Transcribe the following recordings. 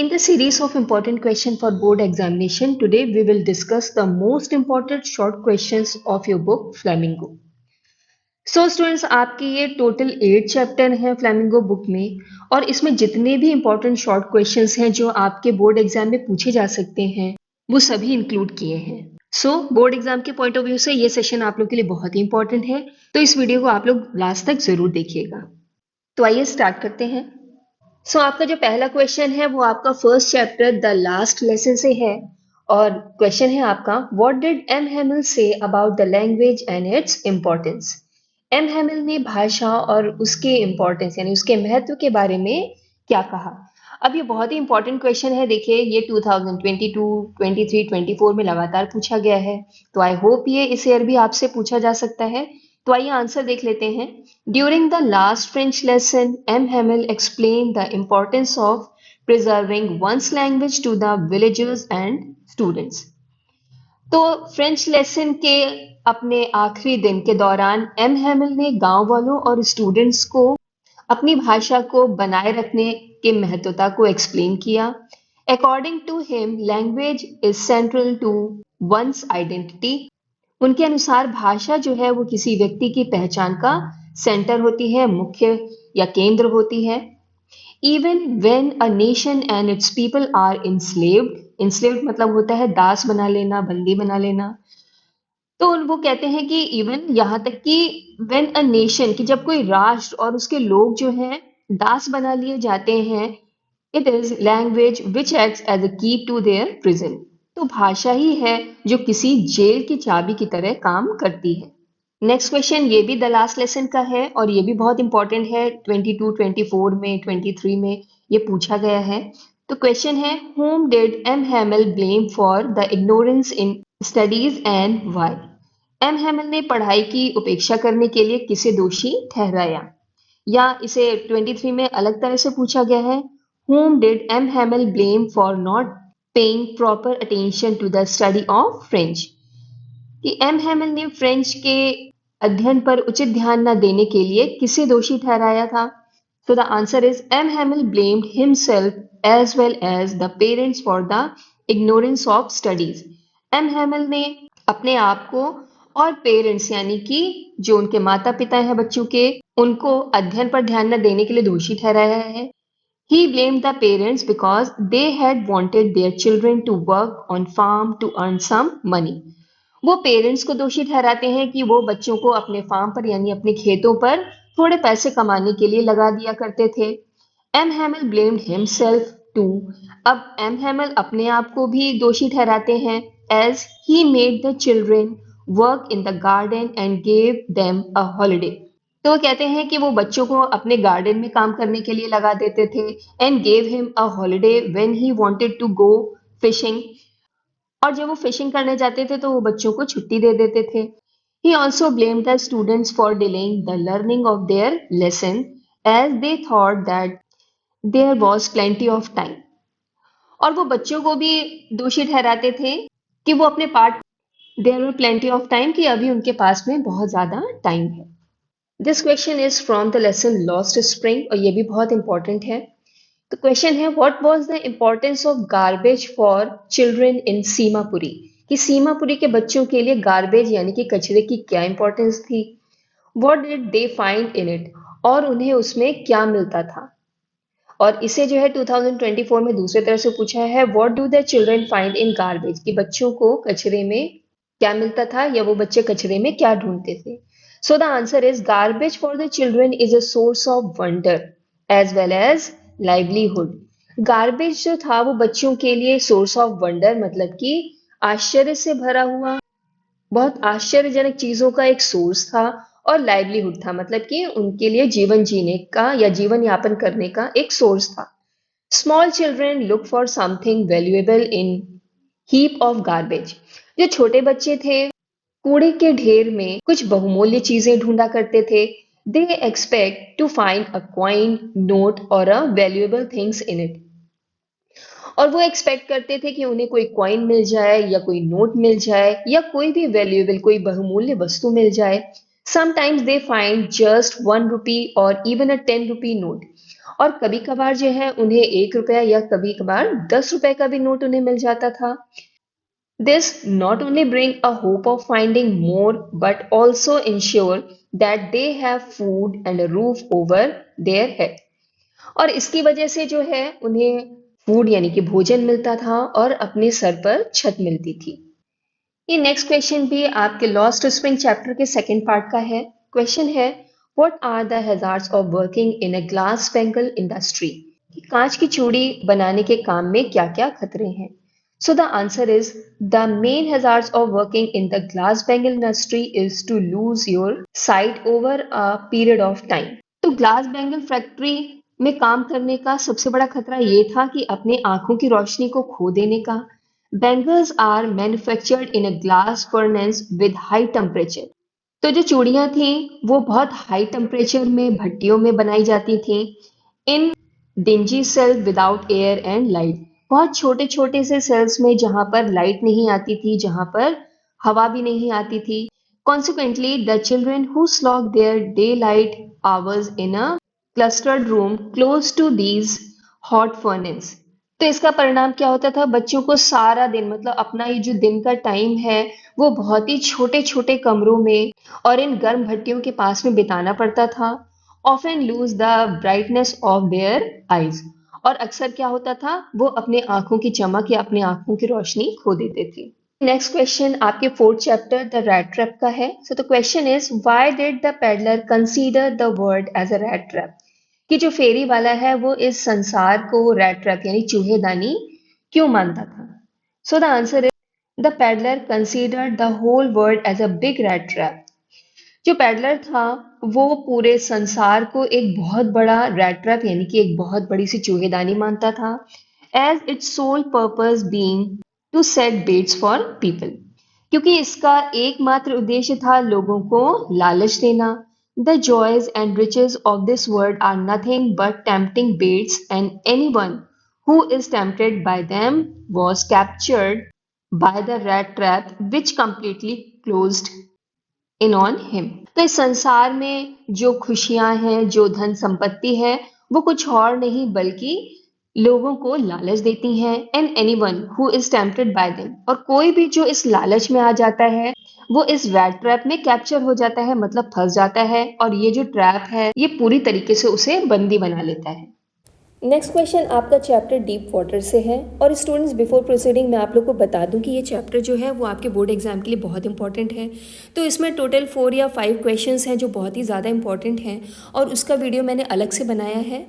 In the series of important questions for board examination, today we will discuss the most important short questions of your book Flamingo. So students आपके ये total 8 chapter हैं flamingo book में और इसमें जितने भी important short questions हैं जो आपके बोर्ड एग्जाम में पूछे जा सकते हैं वो सभी इंक्लूड किए हैं। सो बोर्ड एग्जाम के पॉइंट ऑफ व्यू से ये सेशन आप लोग के लिए बहुत ही इंपॉर्टेंट है, तो इस वीडियो को आप लोग लास्ट तक जरूर देखिएगा। तो आइए स्टार्ट करते हैं। सो आपका जो पहला क्वेश्चन है वो आपका first chapter the last lesson से है और क्वेश्चन है आपका what did M Hamel say about the language and its importance. M Hamel ने भाषा और उसके इम्पोर्टेंस यानी उसके महत्व के बारे में क्या कहा। अब ये बहुत ही इंपॉर्टेंट क्वेश्चन है। देखिए ये 2022, 23, 24 में लगातार पूछा गया है, तो आई होप ये इस ईयर भी आपसे पूछा जा सकता है। तो आइए आंसर देख लेते हैं। During the last French lesson M Hamel explain the importance of preserving one's language to the villagers and students। तो फ्रेंच लेसन के अपने आखिरी दिन के दौरान एम हेमिल ने गांव वालों और स्टूडेंट्स को अपनी भाषा को बनाए रखने के महत्वता को एक्सप्लेन किया। According to him language is central to one's identity. उनके अनुसार भाषा जो है वो किसी व्यक्ति की पहचान का सेंटर होती है, मुख्य या केंद्र होती है। Even when a nation and its people are enslaved मतलब होता है दास बना लेना, बंदी बना लेना। तो वो कहते हैं कि इवन यहाँ तक कि व्हेन अ नेशन कि जब कोई राष्ट्र और उसके लोग जो हैं दास बना लिए जाते हैं, it is language which acts as a key to there prison. तो भाषा ही है जो किसी जेल की चाबी की तरह काम करती है। नेक्स्ट क्वेश्चन ये भी द लास्ट लेसन का है और ये भी बहुत इंपॉर्टेंट है। 22, 24 में, 23 में ये पूछा गया है। तो क्वेश्चन है whom did M. Hamel blame for the ignorance in studies and why। Em Hamill ने पढ़ाई की उपेक्षा करने के लिए किसे दोषी ठहराया, या इसे 23 में अलग तरह से पूछा गया है whom did M. Hamel blame for not paying proper attention to the study of French। कि एम हैमिल ने फ्रेंच के अध्ययन पर उचित ध्यान न देने के लिए किसे दोषी ठहराया था। So the answer is M. Hamill blamed himself as well as the parents for the ignorance of studies। M. Hamill ने अपने आप को और पेरेंट्स यानी कि जो उनके माता पिता हैं बच्चों के, उनको अध्ययन पर ध्यान न देने के लिए दोषी ठहराया है। He blamed the parents because they had wanted their children to work on farm to earn some money। वो पेरेंट्स को दोषी ठहराते हैं कि वो बच्चों को अपने फार्म पर यानी अपने खेतों पर थोड़े पैसे कमाने के लिए लगा दिया करते थे। M Hamel blamed himself too. अब एम हैमिल अपने आप को भी दोषी ठहराते हैं as he made the children work in the garden and gave them a holiday. तो वो कहते हैं कि वो बच्चों को अपने गार्डन में काम करने के लिए लगा देते थे and gave him a holiday when he wanted to go fishing. और जब वो फिशिंग करने जाते थे तो वो बच्चों को छुट्टी दे देते थे। He also blamed the students for delaying the learning of their lesson as they thought that there was plenty of time। और वो बच्चों को भी दोषी ठहराते थे कि वो अपने पाठ there were plenty of time कि अभी उनके पास में बहुत ज्यादा टाइम है। This question is from the lesson lost spring और ये भी बहुत इंपॉर्टेंट है। तो क्वेश्चन है what was the importance of garbage for children in Seemapuri. कि सीमापुरी के बच्चों के लिए गार्बेज यानी कि कचरे की क्या इंपॉर्टेंस थी। What did they find in it, और उन्हें उसमें क्या मिलता था। और इसे जो है 2024 में दूसरे तरह से पूछा है what do the children find in garbage. कि बच्चों को कचरे में क्या मिलता था या वो बच्चे कचरे में क्या ढूंढते थे। So the answer is garbage for the children is a source of wonder as well as livelihood. Garbage जो था वो बच्चों के लिए सोर्स ऑफ वंडर मतलब कि आश्चर्य से भरा हुआ, बहुत आश्चर्यजनक चीजों का एक सोर्स था, और लाइवलीहुड था मतलब कि उनके लिए जीवन जीने का या जीवन यापन करने का एक सोर्स था। Small children look for something valuable in heap of garbage. जो छोटे बच्चे थे कूड़े के ढेर में कुछ बहुमूल्य चीजें ढूंढा करते थे। They expect to find a coin, note और a valuable things in it. और वो एक्सपेक्ट करते थे कि उन्हें कोई कॉइन मिल जाए या कोई नोट मिल जाए या कोई भी वैल्यूएबल कोई बहुमूल्य वस्तु मिल जाए। Sometimes they find just 1 rupee or even a 10 rupee note. और कभी कभार जो है उन्हें 1 रुपया या कभी कभार 10 रुपए का भी नोट उन्हें मिल जाता था. This not only bring a hope of finding more but also ensure that they have food and a roof over their head. और इसकी वजह से जो है उन्हें फूड यानी कि भोजन मिलता था और अपने सर पर छत मिलती थी. ये नेक्स्ट क्वेश्चन भी आपके लॉस्ट स्प्रिंग चैप्टर के सेकंड पार्ट का है. क्वेश्चन है, what are the hazards of working in a glass bangle industry? कांच की चूड़ी बनाने के काम में क्या-क्या खतरे हैं? So the answer is the main hazards of working in the glass bangle industry is to lose your sight over a period of time. तो ग्लास बैंगल फैक्ट्री में काम करने का सबसे बड़ा खतरा ये था कि अपने आंखों की रोशनी को खो देने का. Bangles are manufactured in a glass furnace with high temperature. तो जो चूड़ियां थी वो बहुत हाई टेम्परेचर में भट्टियों में बनाई जाती थी. In dingy cell without air and light, बहुत छोटे छोटे से सेल्स में जहां पर लाइट नहीं आती थी, जहां पर हवा भी नहीं आती थी. Consequently, the children who slog their daylight hours in a clustered room close to these hot furnaces. तो इसका परिणाम क्या होता था? बच्चों को सारा दिन मतलब अपना ये जो दिन का टाइम है वो बहुत ही छोटे छोटे कमरों में और इन गर्म भट्टियों के पास में बिताना पड़ता था. Often lose the brightness of their eyes. और अक्सर क्या होता था? वो अपने आंखों की चमक या अपने आंखों की रोशनी खो देते थे. नेक्स्ट क्वेश्चन आपके fourth chapter the rat trap का है. So the question is, why did the peddler consider the world as a rat trap? कि जो फेरी वाला है वो इस संसार को रैट ट्रैप यानी चूहेदानी क्यों मानता था? So the answer is, the peddler considered the whole world as a big rat trap. जो पैडलर था वो पूरे संसार को एक बहुत बड़ा रैट ट्रैप यानी कि एक बहुत बड़ी सी चूहेदानी मानता था. As its sole purpose being to set baits for people, क्योंकि इसका एकमात्र उद्देश्य था लोगों को लालच देना. The joys and riches of this world are nothing but tempting baits and anyone who is tempted by them was captured by the rat trap which completely closed in on him. तो इस संसार में जो खुशियां हैं, जो धन संपत्ति है, वो कुछ और नहीं बल्कि लोगों को लालच देती हैं. And anyone who is tempted bye them, और कोई भी जो इस लालच में आ जाता है वो इस रैट ट्रैप में कैप्चर हो जाता है, मतलब फंस जाता है. और ये जो ट्रैप है ये पूरी तरीके से उसे बंदी बना लेता है. नेक्स्ट क्वेश्चन आपका चैप्टर डीप वाटर से है. और स्टूडेंट्स, बिफोर प्रोसीडिंग मैं आप लोग को बता दूं कि ये चैप्टर जो है वो आपके बोर्ड एग्जाम के लिए बहुत इंपॉर्टेंट है. तो इसमें टोटल 4 या 5 क्वेश्चंस हैं जो बहुत ही ज़्यादा इंपॉर्टेंट हैं और उसका वीडियो मैंने अलग से बनाया है.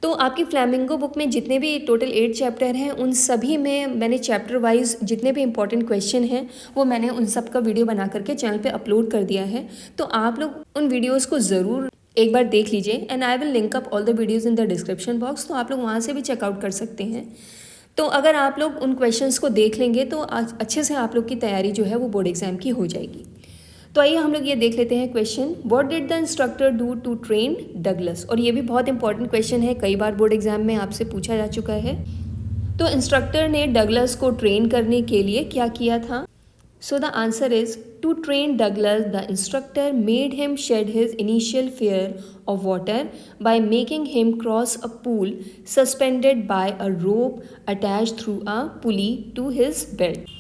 तो आपकी फ्लैमिंगो बुक में जितने भी टोटल 8 चैप्टर हैं उन सभी में मैंने चैप्टर वाइज जितने भी इंपॉर्टेंट क्वेश्चन हैं वो मैंने उन सब का वीडियो बना करके चैनल पे अपलोड कर दिया है. तो आप लोग उन वीडियोज़ को ज़रूर एक बार देख लीजिए. And I will link up all the videos in the description box, तो आप लोग वहाँ से भी चेकआउट कर सकते हैं. तो अगर आप लोग उन क्वेश्चंस को देख लेंगे तो अच्छे से आप लोग की तैयारी जो है वो बोर्ड एग्जाम की हो जाएगी. तो आइए हम लोग ये देख लेते हैं question. What did the instructor do to train Douglas? और ये भी बहुत इंपॉर्टेंट क्वेश्चन है, कई बार बोर्ड एग्जाम में आपसे पूछा जा चुका है. तो इंस्ट्रक्टर ने डगलस को ट्रेन करने के लिए क्या किया था? So the answer is, to train Douglas, the instructor made him shed his initial fear of water by making him cross a pool suspended by a rope attached through a pulley to his belt.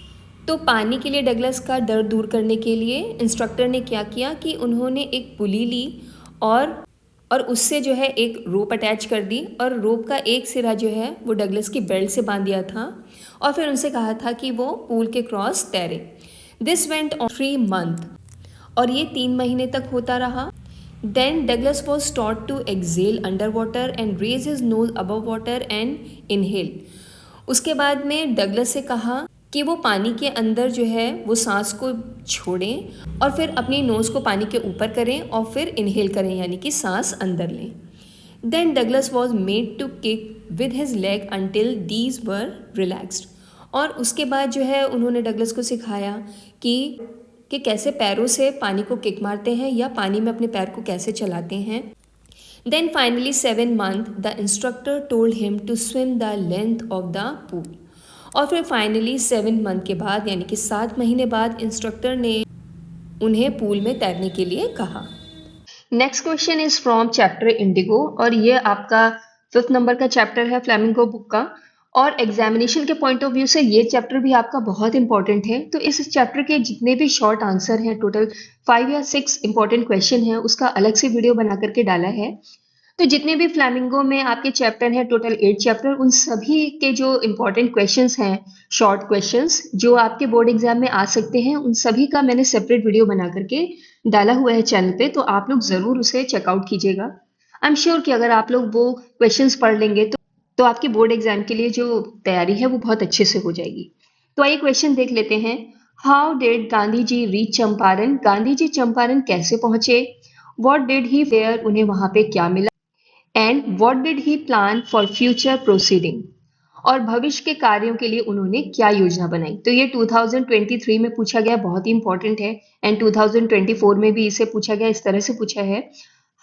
तो पानी के लिए Douglas का डर दूर करने के लिए इंस्ट्रक्टर ने क्या किया कि उन्होंने एक पुली ली और उससे जो है एक रोप अटैच कर दी और रोप का एक सिरा जो है वो डगलस की बेल्ट से बांध दिया था और फिर उनसे कहा था कि वो पूल के क्रॉस तैरे. दिस वेंट ऑन 3 months और ये 3 महीने तक होता रहा. Then Douglas was taught to exhale under water and raise his nose above water and inhale. उसके बाद में डगलस से कहा कि वो पानी के अंदर जो है वो सांस को छोड़ें और फिर अपनी नोज़ को पानी के ऊपर करें और फिर इनहेल करें यानी कि सांस अंदर लें. Then Douglas was made to kick with his leg until these were relaxed. और उसके बाद जो है उन्होंने डगलस को सिखाया कि कैसे पैरों से पानी को किक मारते हैं या पानी में अपने पैर को कैसे चलाते हैं. Then finally 7 months the instructor told him to swim the length of the pool. और फिर फाइनली 7 months के बाद यानी कि 7 महीने बाद इंस्ट्रक्टर ने उन्हें पूल में तैरने के लिए कहा। Next question is from chapter Indigo और ये आपका 5th नंबर का चैप्टर है फ्लैमिंगो बुक का। और एग्जामिनेशन के पॉइंट ऑफ व्यू से ये चैप्टर भी आपका बहुत इंपॉर्टेंट है। तो इस चैप्टर के जितने भी शॉर्ट आंसर हैं, टोटल 5 या 6 इंपॉर्टेंट क्वेश्चन है, उसका अलग से वीडियो बना करके डाला है। तो जितने भी फ्लैमिंगो में आपके चैप्टर हैं, टोटल 8 चैप्टर, उन सभी के जो इंपॉर्टेंट क्वेश्चंस हैं, शॉर्ट क्वेश्चंस जो आपके बोर्ड एग्जाम में आ सकते हैं, उन सभी का मैंने सेपरेट वीडियो बना करके डाला हुआ है चैनल पे। तो आप लोग जरूर उसे चेकआउट कीजिएगा। आई एम श्योर कि अगर आप लोग वो क्वेश्चंस पढ़ लेंगे तो आपकी बोर्ड एग्जाम के लिए जो तैयारी है वो बहुत अच्छे से हो जाएगी। तो आइए क्वेश्चन देख लेते हैं। How did Gandhi ji reach Champaran? Gandhi ji Champaran कैसे पहुंचे? What did he fare? उन्हें वहां पे क्या मिला? And what did he plan for future proceeding? और भविष्य के कार्यों के लिए उन्होंने क्या योजना बनाई? तो ये 2023 में पूछा गया, बहुत ही इंपॉर्टेंट है। एंड 2024 में भी इसे पूछा गया, इस तरह से पूछा है।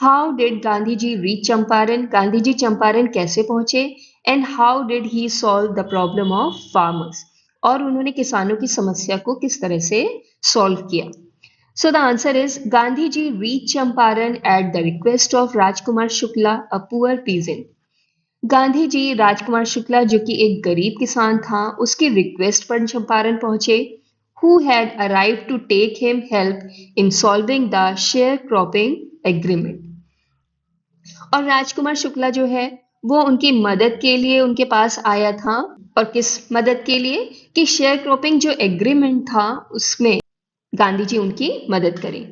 How did Gandhi ji reach Champaran? Gandhi ji Champaran कैसे पहुंचे? And how did he solve the problem of farmers? और उन्होंने किसानों की समस्या को किस तरह से सॉल्व किया? So the answer is Gandhiji reached Champaran at the request of Rajkumar Shukla, a poor peasant. Gandhi ji Rajkumar Shukla जो कि एक गरीब किसान था, उसकी रिक्वेस्ट पर चंपारण पहुंचे। Who had arrived to take him help in solving the sharecropping agreement? और राजकुमार शुक्ला जो है वो उनकी मदद के लिए उनके पास आया था। और किस मदद के लिए? कि शेयर क्रॉपिंग जो एग्रीमेंट था उसमें गांधी जी उनकी मदद करें।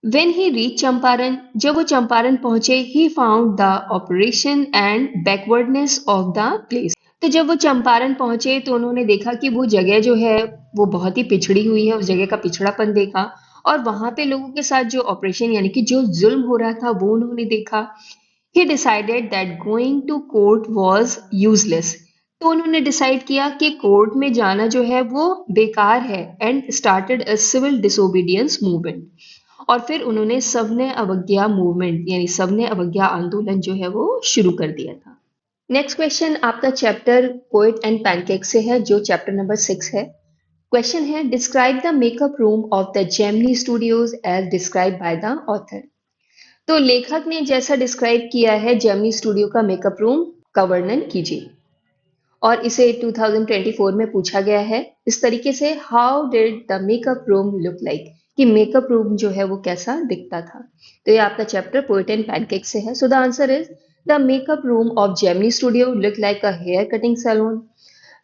When he reached चंपारण, जब वो चंपारण पहुंचे, he found the operation and backwardness of the place. तो जब वो चंपारण पहुंचे तो उन्होंने देखा कि वो जगह जो है वो बहुत ही पिछड़ी हुई है, उस जगह का पिछड़ापन देखा। और वहां पे लोगों के साथ जो ऑपरेशन यानी कि जो जुल्म हो रहा था वो उन्होंने देखा। He decided that going to court was useless. तो उन्होंने डिसाइड किया कि कोर्ट में जाना जो है वो बेकार है and started a civil disobedience movement. और फिर उन्होंने सबने अवज्ञा मूवमेंट यानी सबने अवज्ञा आंदोलन जो है वो शुरू कर दिया था। नेक्स्ट क्वेश्चन आपका चैप्टर पोएट एंड पैनकेक से है, जो चैप्टर नंबर 6 है। क्वेश्चन है describe the makeup room of the Gemini studios as describe by the author. तो लेखक ने जैसा डिस्क्राइब किया है जेमिनी स्टूडियो का मेकअप रूम का वर्णन कीजिए। और इसे 2024 में पूछा गया है इस तरीके से, how did the makeup room look like? कि मेकअप रूम जो है वो कैसा दिखता था। तो ये आपका चैप्टर पोएट एंड पैनकेक से है। So the answer is the makeup room of Gemini studio look like a hair cutting salon.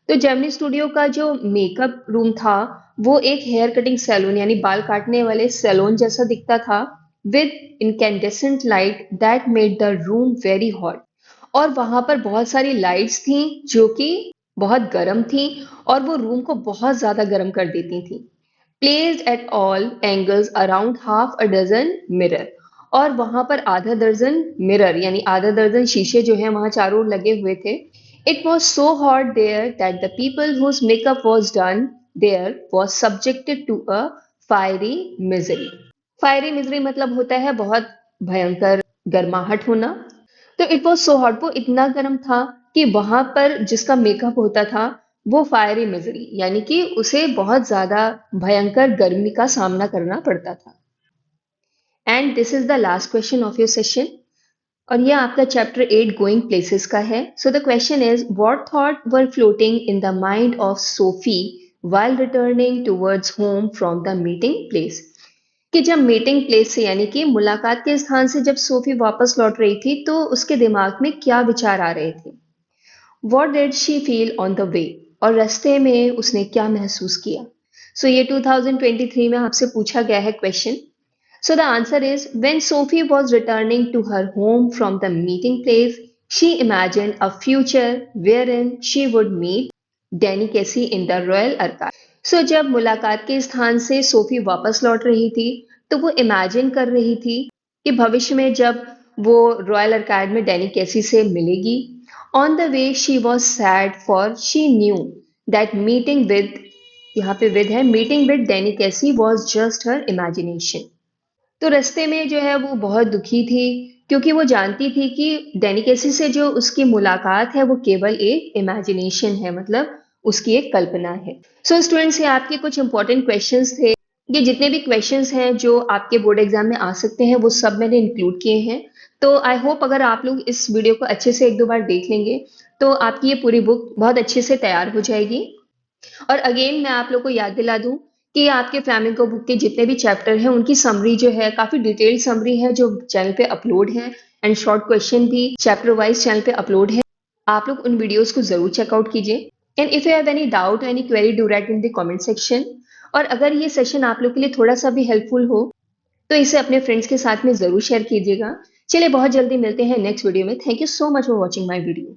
तो जेमिनी स्टूडियो का जो मेकअप रूम था वो एक हेयर कटिंग सैलून यानी बाल काटने वाले सैलून जैसा दिखता था, with incandescent light that made the room very hot. और वहां पर बहुत सारी लाइट्स थी जो कि बहुत गर्म थी और वो रूम को बहुत ज्यादा गर्म कर देती थी। Placed at all angles around half a dozen mirror. और वहां पर आधा दर्जन मिरर यानी आधा दर्जन शीशे जो है वहां चारों ओर लगे हुए थे। It was so hot there that the people whose makeup was done there was subjected to a fiery misery. Fiery misery मतलब होता है बहुत भयंकर गर्माहट होना। तो इट वॉज सो हॉट, वो इतना गर्म था कि वहां पर जिसका मेकअप होता था वो फायरी मिजरी यानी कि उसे बहुत ज्यादा भयंकर गर्मी का सामना करना पड़ता था। And this is the last question of your session. और ये आपका चैप्टर 8 गोइंग प्लेसेस का है। So the question is what thought were floating in the mind of Sophie while returning towards home from the meeting place? कि जब meeting place से यानी कि मुलाकात के स्थान से जब सोफी वापस लौट रही थी तो उसके दिमाग में क्या विचार आ रहे थे? What did she feel on the way? और रास्ते में उसने क्या महसूस किया? सो ये 2023 में आपसे पूछा गया है question. So the answer is when Sophie was returning to her home from the meeting place, she imagined a future wherein she would meet Danny Casey in the Royal Archive. So जब मुलाकात के स्थान से Sophie वापस लौट रही थी तो वो इमेजिन कर रही थी कि भविष्य में जब वो रॉयल आर्काइव में डैनी कैसी से मिलेगी। On the way she was sad for she knew that meeting with, यहाँ पे विद है, मीटिंग विद डैनी कैसी वॉज जस्ट हर इमेजिनेशन। तो रास्ते में जो है वो बहुत दुखी थी क्योंकि वो जानती थी कि डेनिकेसी से जो उसकी मुलाकात है वो केवल एक इमेजिनेशन है, मतलब उसकी एक कल्पना है। सो स्टूडेंट्स, ये आपके कुछ इंपॉर्टेंट क्वेश्चंस थे ये जितने भी क्वेश्चंस हैं जो आपके बोर्ड एग्जाम में आ सकते हैं वो सब मैंने इंक्लूड किए हैं। तो आई होप अगर आप लोग इस वीडियो को अच्छे से एक दो बार देख लेंगे तो आपकी ये पूरी बुक बहुत अच्छे से तैयार हो जाएगी। और अगेन मैं आप लोग को याद दिला दूं कि आपके फ्लैमिंगो बुक के जितने भी चैप्टर हैं उनकी समरी जो है काफी डिटेल्ड समरी है जो चैनल पे अपलोड है, एंड शॉर्ट क्वेश्चन भी चैप्टर वाइज चैनल पे अपलोड है। आप लोग उन वीडियोस को जरूर चेकआउट कीजिए। And if you have any doubt any query do right in the comment section. और अगर ये सेशन आप लोग के लिए थोड़ा सा भी हेल्पफुल हो तो इसे अपने फ्रेंड्स के साथ में जरूर शेयर कीजिएगा। चलिए बहुत जल्दी मिलते हैं नेक्स्ट वीडियो में। Thank you so much for watching my video.